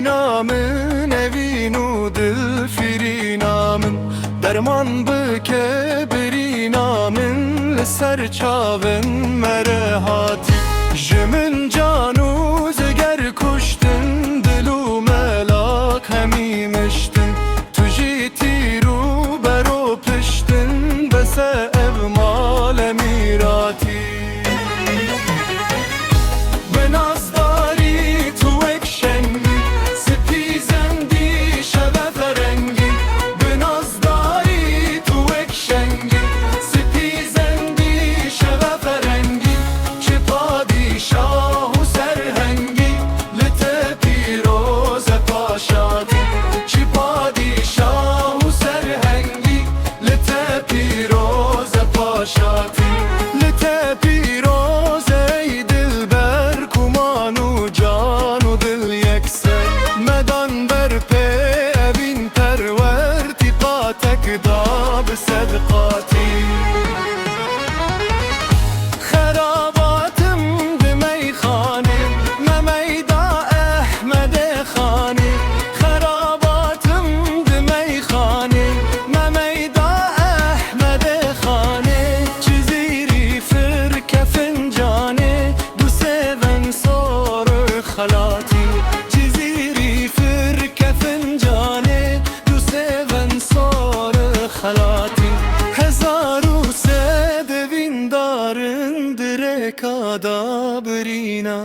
برينا من evin و dil firina min derman bike برينا من لسر çavin mere hati jimin canu ziger kuştin dilu melak hemimiştin tu jî tîru bero piştin bese ev male mirati صدقاتي خراباتم دمي خاني ما ميدا أحمد خاني خراباتم دمي خاني ما ميدا أحمد خاني جزيري فركة فنجاني دو سيفن صور خلاتي جزيري فركة فنجاني دو سيفن صور خلاتي هزارو سه دوین دارن درکا دا برینا